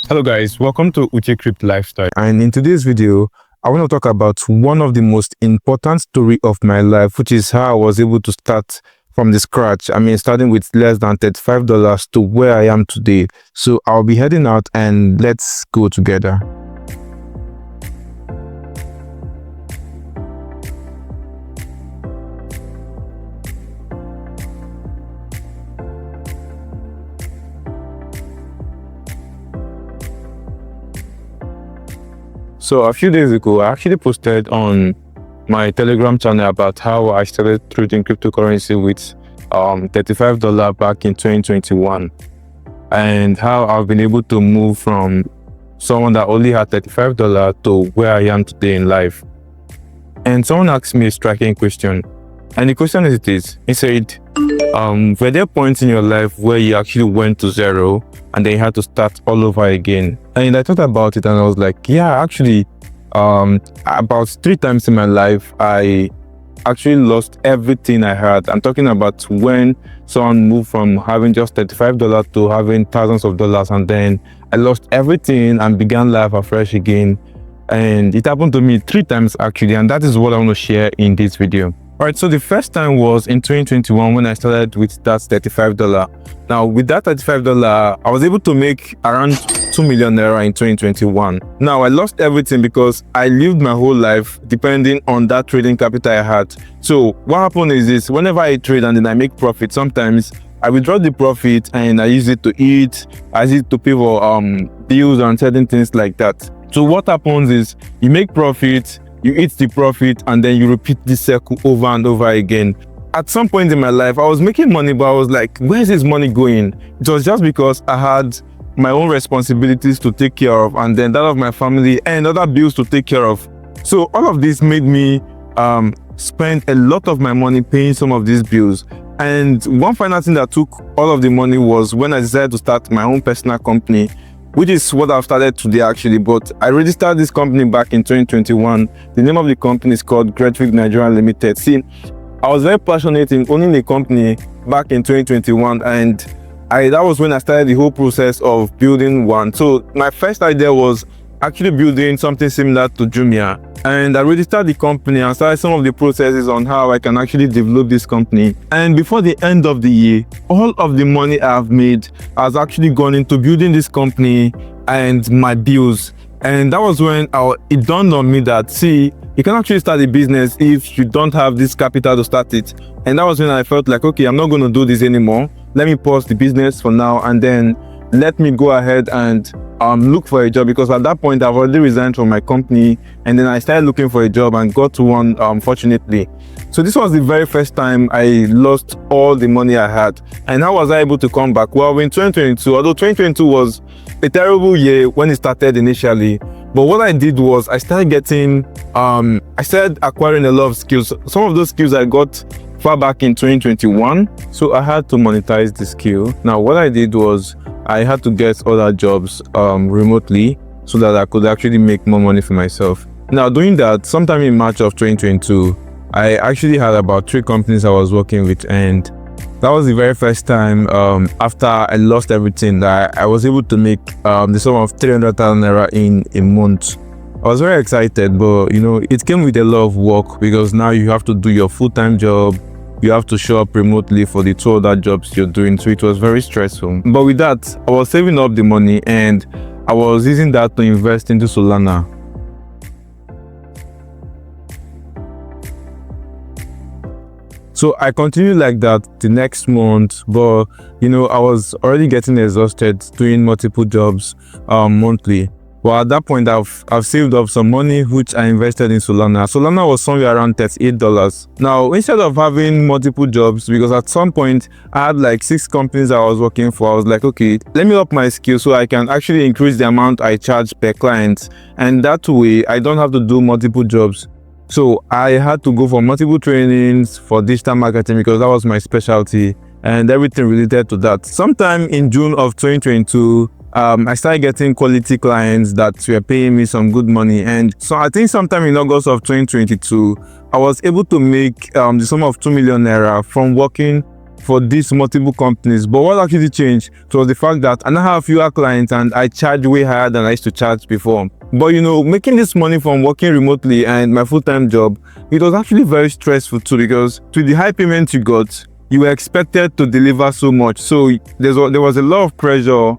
Hello guys, welcome to Uche Crypt Lifestyle. And in today's video, I want to talk about one of the most important story of my life, which is how I was able to start from the scratch. Starting with less than $35 to where I am today. So I'll be heading out and let's go together. So a few days ago, I actually posted on my Telegram channel about how I started trading cryptocurrency with $35 back in 2021, and how I've been able to move from someone that only had $35 to where I am today in life. And someone asked me a striking question, and the question is this. He said, were there points in your life where you actually went to zero and then you had to start all over again? And I thought about it and I was like, yeah, actually, about 3 times in my life, I actually lost everything I had. I'm talking about when someone moved from having just $35 to having thousands of dollars, and then I lost everything and began life afresh again. And it happened to me 3 times actually, and that is what I want to share in this video. Alright, so the first time was in 2021 when I started with that $35. Now, with that $35, I was able to make around 2 million naira in 2021. Now, I lost everything because I lived my whole life depending on that trading capital I had. So what happened is this: whenever I trade and then I make profit, sometimes I withdraw the profit and I use it to eat, I use it to pay for bills and certain things like that. So what happens is you make profit, you eat the profit, and then you repeat this circle over and over again. At some point in my life, I was making money, but I was like, where's this money going? It was just because I had my own responsibilities to take care of, and then that of my family and other bills to take care of. So all of this made me spend a lot of my money paying some of these bills. And one final thing that took all of the money was when I decided to start my own personal company, which is what I've started today actually. But I registered this company back in 2021. The name of the company is called Uche Nigeria Limited. See, I was very passionate in owning a company back in 2021, and that was when I started the whole process of building one. So my first idea was actually building something similar to Jumia, and I registered the company and started some of the processes on how I can actually develop this company. And before the end of the year, all of the money I've made has actually gone into building this company and my bills. And that was when it dawned on me that, see, you can actually start a business if you don't have this capital to start it. And that was when I felt like, okay, I'm not going to do this anymore. Let me pause the business for now, and then let me go ahead and look for a job, because at that point I've already resigned from my company, and then I started looking for a job and got one, fortunately. So this was the very first time I lost all the money I had. And how was I able to come back? Well, in 2022, although 2022 was a terrible year when it started initially, but what I did was I started acquiring a lot of skills. Some of those skills I got far back in 2021, so I had to monetize the skill. Now what I did was I had to get other jobs remotely so that I could actually make more money for myself. Now, doing that, sometime in March of 2022, I actually had about 3 companies I was working with, and that was the very first time after I lost everything that I was able to make the sum of 300,000 naira in a month. I was very excited, but it came with a lot of work, because now you have to do your full-time job. You have to show up remotely for the 2 other jobs you're doing, so it was very stressful. But with that, I was saving up the money and I was using that to invest into Solana. So I continued like that the next month, but I was already getting exhausted doing multiple jobs monthly. Well, at that point, I've saved up some money, which I invested in Solana. Solana was somewhere around $38. Now, instead of having multiple jobs, because at some point I had like 6 companies I was working for, I was like, okay, let me up my skills so I can actually increase the amount I charge per client. And that way, I don't have to do multiple jobs. So I had to go for multiple trainings for digital marketing, because that was my specialty and everything related to that. Sometime in June of 2022, I started getting quality clients that were paying me some good money. And so I think sometime in August of 2022, I was able to make the sum of 2 million naira from working for these multiple companies. But what actually changed was the fact that I now have fewer clients and I charge way higher than I used to charge before. But you know, making this money from working remotely and my full-time job, it was actually very stressful too, because to the high payment you got, you were expected to deliver so much. So there was a lot of pressure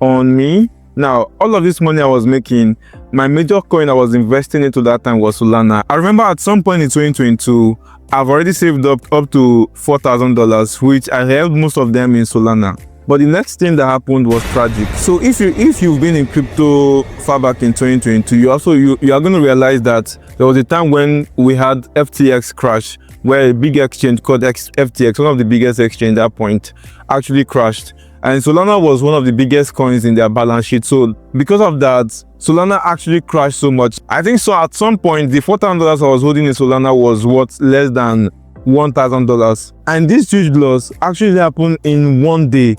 on me. Now, all of this money I was making, my major coin I was investing into that time was Solana. I remember at some point in 2022, I've already saved up to $4,000, which I held most of them in Solana. But the next thing that happened was tragic. So if you've been in crypto far back in 2022, you are going to realize that there was a time when we had FTX crash, where a big exchange called FTX, one of the biggest exchange at that point, actually crashed. And Solana was one of the biggest coins in their balance sheet. So because of that, Solana actually crashed so much. I think so at some point, the $4,000 I was holding in Solana was worth less than $1,000. And this huge loss actually happened in one day.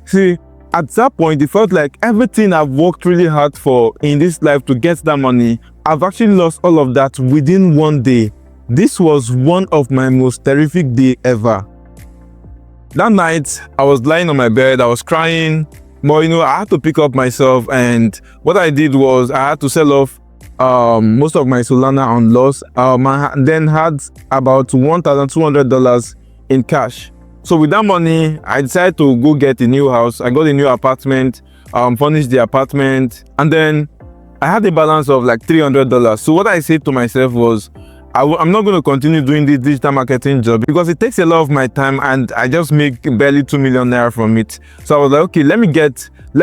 See, at that point, it felt like everything I've worked really hard for in this life to get that money, I've actually lost all of that within one day. This was one of my most terrific days ever. That night, I was lying on my bed, I was crying, but you know, I had to pick up myself, and what I did was I had to sell off most of my Solana on loss. I then had about $1,200 in cash. So with that money, I decided to go get a new house. I got a new apartment, furnished the apartment, and then I had a balance of like $300. So what I said to myself was, I'm not going to continue doing this digital marketing job because it takes a lot of my time and I just make barely 2 million naira from it. So I was like, okay, let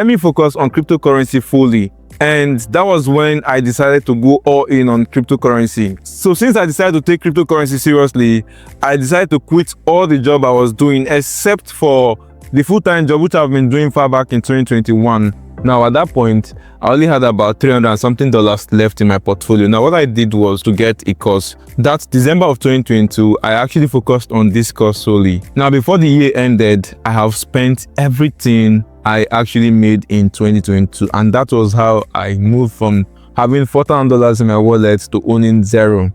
me focus on cryptocurrency fully. And that was when I decided to go all in on cryptocurrency. So since I decided to take cryptocurrency seriously, I decided to quit all the job I was doing except for the full-time job, which I've been doing far back in 2021. Now at that point, I only had about $300 and something left in my portfolio. Now what I did was to get a course. That December of 2022, I actually focused on this course solely. Now before the year ended, I have spent everything I actually made in 2022, and that was how I moved from having $4,000 in my wallet to owning zero.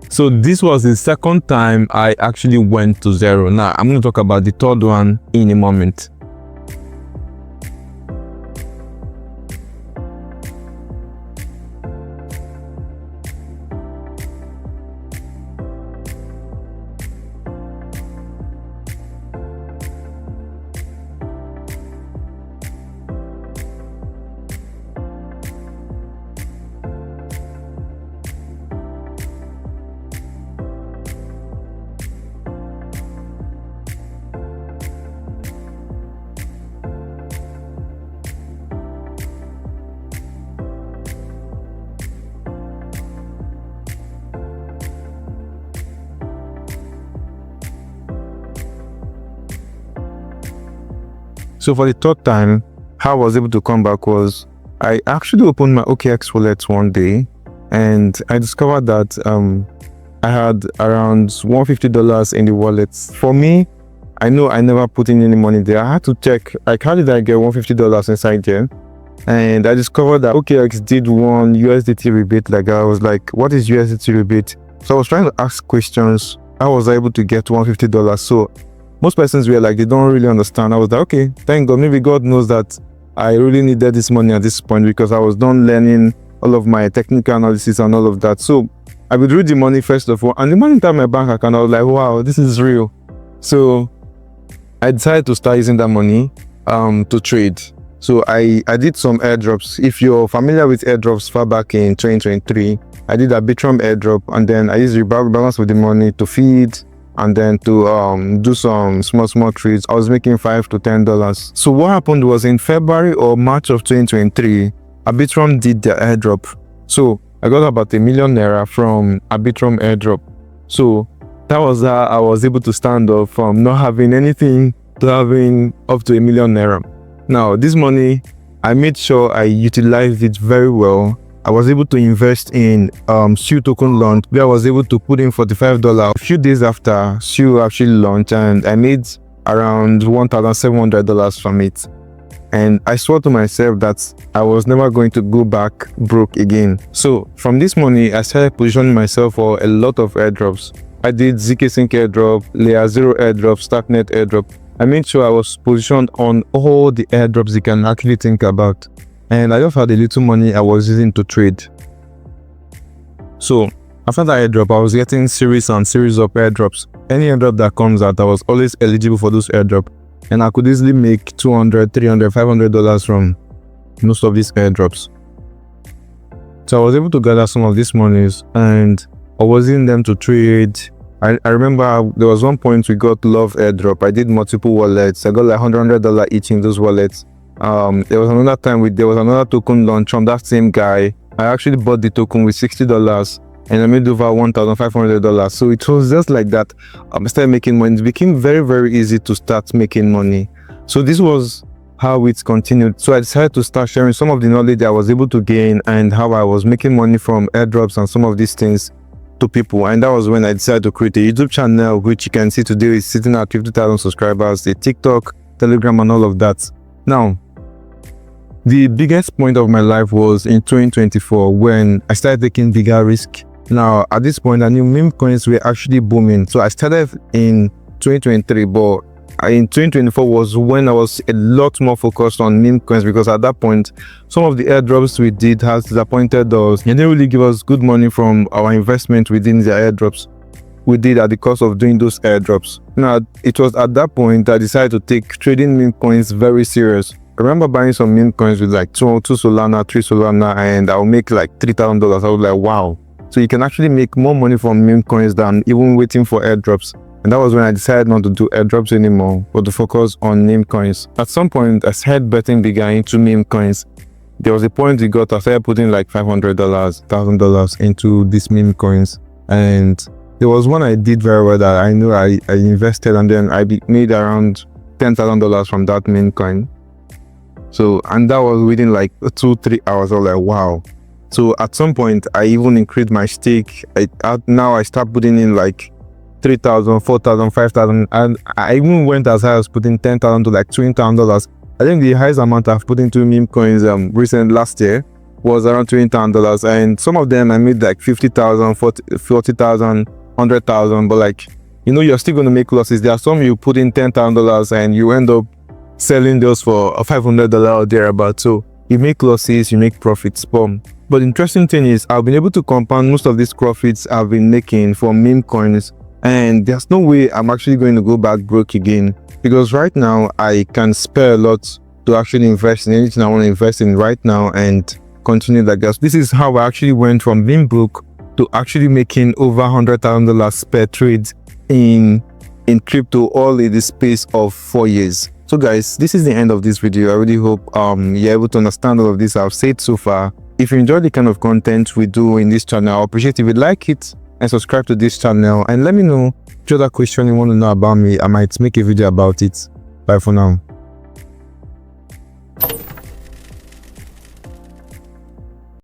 So this was the second time I actually went to zero. Now I'm going to talk about the third one in a moment. So for the third time, how I was able to come back was I actually opened my OKX wallet one day and I discovered that I had around $150 in the wallet. For me, I know I never put in any money there. I had to check, like, how did I get $150 inside there? And I discovered that OKX did one USDT rebate. Like, I was like, what is USDT rebate? So I was trying to ask questions. I was able to get $150. So most persons were like, they don't really understand. I was like, okay, thank God. Maybe God knows that I really needed this money at this point because I was done learning all of my technical analysis and all of that. So I withdrew the money first of all, and the money entered my bank account. I was like, wow, this is real. So I decided to start using that money to trade. So I did some airdrops. If you're familiar with airdrops far back in 2023, I did a Bitrum airdrop, and then I used the balance with the money to feed and then to do some small trades. I was making $5 to $10. So what happened was in February or March of 2023, Arbitrum did their airdrop. So I got about $1 million from Arbitrum airdrop. So that was how I was able to stand up from not having anything to having up to $1 million. Now this money, I made sure I utilized it very well. I was able to invest in SU token launch, where I was able to put in $45. A few days after SU actually launched, and I made around $1,700 from it. And I swore to myself that I was never going to go back broke again. So from this money, I started positioning myself for a lot of airdrops. I did ZK Sync airdrop, Layer 0 airdrop, Starknet airdrop. I made sure I was positioned on all the airdrops you can actually think about. And I just had a little money I was using to trade. So after that airdrop, I was getting series and series of airdrops. Any airdrop that comes out, I was always eligible for those airdrops. And I could easily make $200, $300, $500 from most of these airdrops. So I was able to gather some of these monies and I was in them to trade. I remember there was one point we got love airdrop. I did multiple wallets. I got like $100 each in those wallets. There was another time there was another token launch from that same guy. I actually bought the token with $60 and I made over $1,500. So it was just like that. I started making money. It became very, very easy to start making money. So this was how it continued. So I decided to start sharing some of the knowledge I was able to gain and how I was making money from airdrops and some of these things to people. And that was when I decided to create a YouTube channel, which you can see today is sitting at 50,000 subscribers, a TikTok, Telegram, and all of that. Now, the biggest point of my life was in 2024 when I started taking bigger risk. Now, at this point, I knew meme coins were actually booming. So I started in 2023, but in 2024 was when I was a lot more focused on meme coins, because at that point, some of the airdrops we did has disappointed us. They didn't really give us good money from our investment within the airdrops we did at the cost of doing those airdrops. Now, it was at that point I decided to take trading meme coins very serious. I remember buying some meme coins with like 2 Solana, 3 Solana, and I'll make like $3,000. I was like, wow. So you can actually make more money from meme coins than even waiting for airdrops. And that was when I decided not to do airdrops anymore, but to focus on meme coins. At some point, I started betting bigger into meme coins. There was a point I started putting like $500, $1,000 into these meme coins. And there was one I did very well that I knew I invested, and then I made around $10,000 from that meme coin. So, and that was within like 2-3 hours. I was like, wow. So at some point, I even increased my stake. Now I start putting in like $3,000, $4,000, $5,000, and I even went as high as putting $10,000 to like $20,000. I think the highest amount I've put into meme coins last year was around $20,000, and some of them I made like $50,000, $40,000, $100,000. But like, you know, you're still going to make losses. There are some you put in $10,000 and you end up selling those for $500 or thereabout. So you make losses, you make profits. But the interesting thing is I've been able to compound most of these profits I've been making from meme coins. And there's no way I'm actually going to go back broke again, because right now I can spare a lot to actually invest in anything I want to invest in right now and continue that gas. This is how I actually went from being broke to actually making over $100,000 per trade in crypto, all in the space of 4 years. So guys, this is the end of this video. I really hope you're able to understand all of this I've said so far. If you enjoy the kind of content we do in this channel, I appreciate if you like it and subscribe to this channel, and let me know if you have a question you want to know about me. I might make a video about it. Bye for now.